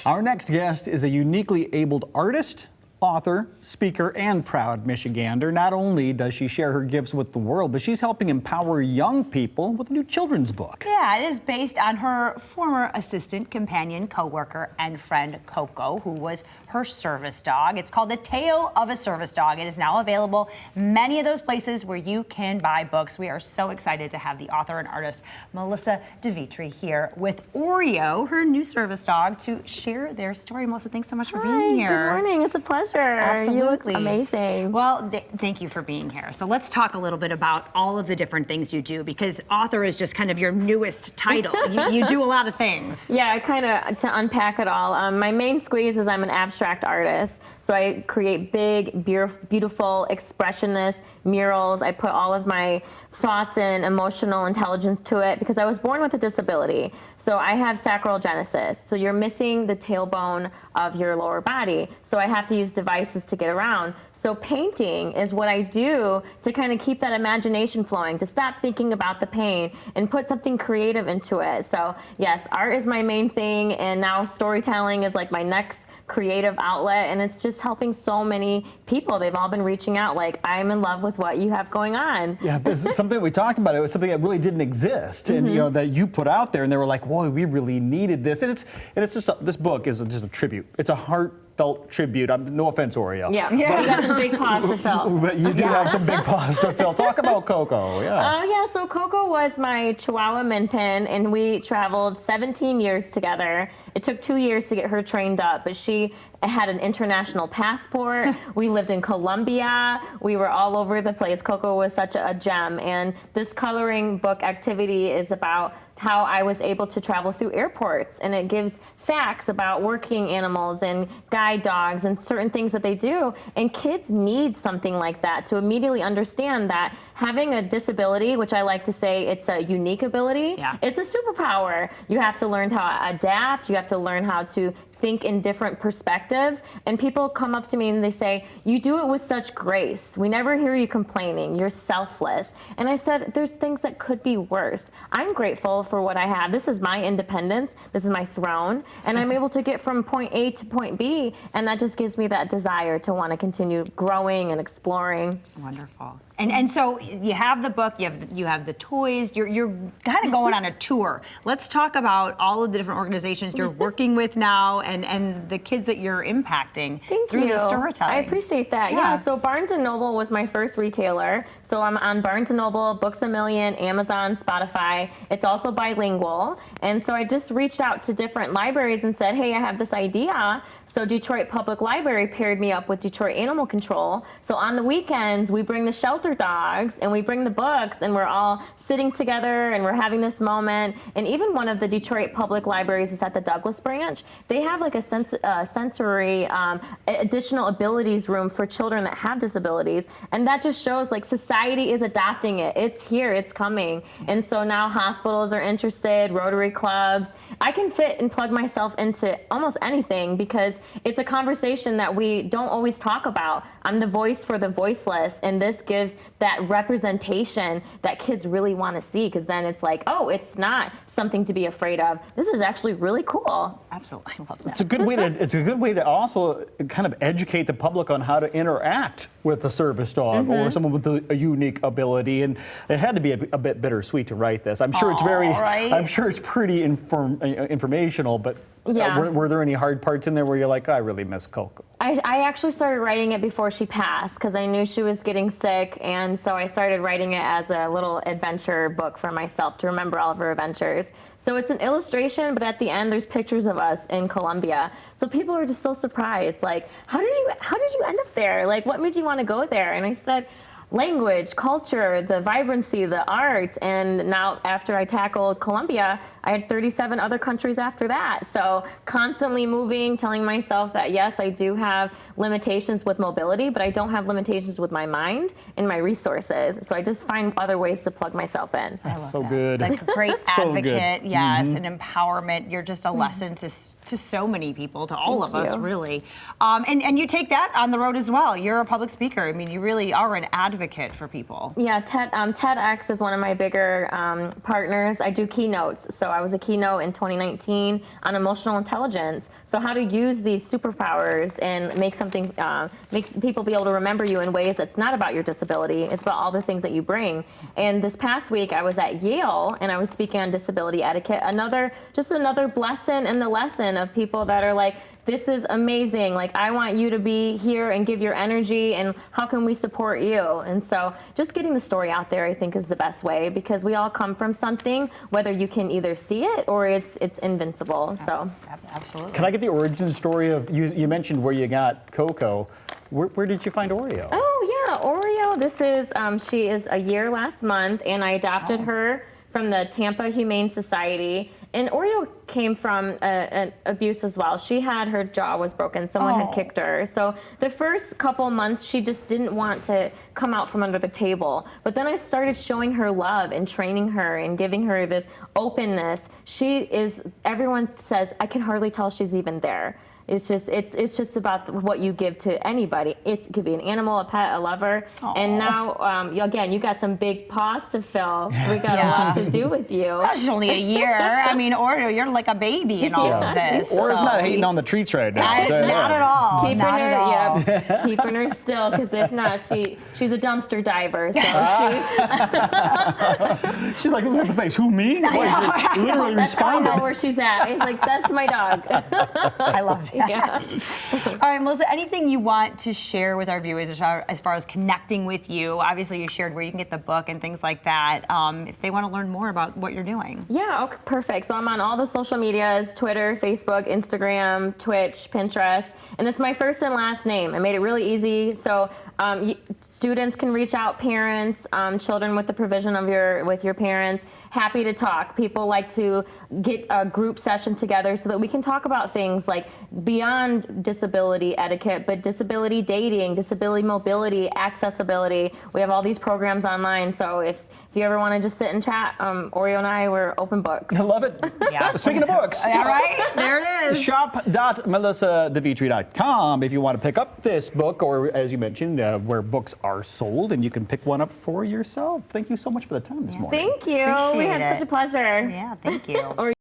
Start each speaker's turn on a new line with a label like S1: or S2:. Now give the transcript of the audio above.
S1: Our next guest is a uniquely abled artist, author, speaker, and proud Michigander. Not only does she share her gifts with the world, but she's helping empower young people with a new children's book.
S2: Yeah, it is based on her former assistant, companion, co-worker, and friend, Coco, who was her service dog. It's called The Tale of a Service Dog. It is now available many of those places where you can buy books. We are so excited to have the author and artist, Melissa DeVitri, here with Oreo, her new service dog, to share their story. Melissa, thanks so much for being here.
S3: Good morning. It's a pleasure.
S2: Absolutely.
S3: You look amazing.
S2: Well, thank you for being here. So let's talk a little bit about all of the different things you do, because author is just kind of your newest title. you do a lot of things.
S3: Yeah, kind of to unpack it all. My main squeeze is I'm an abstract artist. So I create big, beautiful, expressionist murals. I put all of my thoughts and emotional intelligence to it because I was born with a disability. So I have sacral genesis. So you're missing the tailbone of your lower body. So I have to use devices to get around. So painting is what I do to kind of keep that imagination flowing, to stop thinking about the pain and put something creative into it. So yes, art is my main thing, and now storytelling is like my next creative outlet, and it's just helping so many people. They've all been reaching out like, I'm in love with what you have going on.
S1: Yeah, but it's something we talked about. It was something that really didn't exist, and you know, that you put out there, and they were like, "Whoa, we really needed this." And it's just this book is just a tribute. It's a heartfelt tribute. No offense, Oreo.
S3: Yeah, you got some big paws to fill.
S1: But you do have some big paws to fill. Talk about Coco. Yeah.
S3: So Coco was my Chihuahua Min Pin, and we traveled 17 years together. It took 2 years to get her trained up, but she had an international passport. We lived in Colombia. We were all over the place. Coco was such a gem. And this coloring book activity is about how I was able to travel through airports, and it gives facts about working animals and guide dogs and certain things that they do. And kids need something like that to immediately understand that having a disability, which I like to say it's a unique ability, it's a superpower. You have to learn how to adapt. You have to learn how to think in different perspectives. And people come up to me and they say, you do it with such grace. We never hear you complaining. You're selfless. And I said, there's things that could be worse. I'm grateful for what I have. This is my independence. This is my throne. And I'm able to get from point A to point B. And that just gives me that desire to want to continue growing and exploring.
S2: Wonderful. And so you have the book, you have the toys, you're kind of going on a tour. Let's talk about all of the different organizations you're working with now and the kids that you're impacting through the storytelling.
S3: I appreciate that. Yeah, so Barnes & Noble was my first retailer. So I'm on Barnes & Noble, Books A Million, Amazon, Spotify. It's also bilingual. And so I just reached out to different libraries and said, hey, I have this idea. So Detroit Public Library paired me up with Detroit Animal Control. So on the weekends, we bring the shelter dogs and we bring the books, and we're all sitting together and we're having this moment. And even one of the Detroit Public Libraries is at the Douglas branch. They have like a sensory additional abilities room for children that have disabilities. And that just shows like society is adopting it. It's here, it's coming. And so now hospitals are interested, Rotary clubs. I can fit and plug myself into almost anything because it's a conversation that we don't always talk about. I'm the voice for the voiceless, and this gives that representation that kids really want to see, because then it's like, oh, it's not something to be afraid of. This is actually really cool.
S2: Absolutely, I love that.
S1: It's a good way to also kind of educate the public on how to interact with a service dog or someone with a unique ability. And it had to be a bit bittersweet to write this. I'm sure it's I'm sure it's pretty informational, but were there any hard parts in there where you're like, I really miss Coco?
S3: I actually started writing it before she passed because I knew she was getting sick, and so I started writing it as a little adventure book for myself to remember all of her adventures. So it's an illustration, but at the end there's pictures of us in Colombia. So people are just so surprised, like, how did you end up there? Like, what made you want to go there? And I said, language, culture, the vibrancy, the art, and now after I tackled Colombia, I had 37 other countries after that. So constantly moving, telling myself that yes, I do have limitations with mobility, but I don't have limitations with my mind and my resources. So I just find other ways to plug myself in.
S1: That's so good.
S2: Like a great advocate, yes, and empowerment. You're just a lesson to so many people, to all of us, really. And you take that on the road as well. You're a public speaker. I mean, you really are an advocate advocate for people.
S3: Yeah, TEDx is one of my bigger partners. I do keynotes. So I was a keynote in 2019 on emotional intelligence. So how to use these superpowers and make something, makes people be able to remember you in ways that's not about your disability. It's about all the things that you bring. And this past week I was at Yale and I was speaking on disability etiquette. Just another lesson in the lesson of people that are like, this is amazing. Like, I want you to be here and give your energy, and how can we support you? And so just getting the story out there, I think, is the best way, because we all come from something, whether you can either see it or it's invincible. So
S2: Absolutely.
S1: Can I get the origin story of, you mentioned where you got Coco. Where did you find Oreo?
S3: Oh yeah, Oreo. This is she is a year last month, and I adopted her from the Tampa Humane Society. And Oreo came from an abuse as well. She had, her jaw was broken. Someone had kicked her. So the first couple months, she just didn't want to come out from under the table. But then I started showing her love and training her and giving her this openness. Everyone says, I can hardly tell she's even there. It's just about what you give to anybody. It could be an animal, a pet, a lover.
S2: Aww.
S3: And now, again, you got some big paws to fill. We got a lot to do with you.
S2: Gosh, only a year. I mean, Oreo, you're like a baby in all of this.
S1: Orio's not hating on the treats right now.
S2: Not at all.
S3: Keeping
S2: Not
S3: her,
S2: at all.
S3: yeah, keeping her still, because if not, she's a dumpster diver. So
S1: She's like, look at the face. Who, me? What, she literally
S3: that's how I know
S1: responded.
S3: where she's at. It's like, that's my dog.
S2: I love that.
S3: Yeah.
S2: All right, Melissa, anything you want to share with our viewers as far as connecting with you? Obviously, you shared where you can get the book and things like that. If they want to learn more about what you're doing.
S3: Yeah, okay, perfect. So I'm on all the social medias, Twitter, Facebook, Instagram, Twitch, Pinterest, and it's my first and last name. I made it really easy. So students can reach out, parents, children with the provision of with your parents. Happy to talk. People like to get a group session together so that we can talk about things like beyond disability etiquette, but disability dating, disability mobility, accessibility. We have all these programs online. So if you ever want to just sit and chat, Oreo and I, we're open books.
S1: I love it.
S2: Yeah.
S1: Speaking of books.
S2: All right, there it is.
S1: Shop.melissadevitri.com if you want to pick up this book, or as you mentioned, where books are sold, and you can pick one up for yourself. Thank you so much for the time this morning.
S3: Thank you. We
S2: Appreciate
S3: had such
S2: it.
S3: a pleasure.
S2: Yeah, thank you.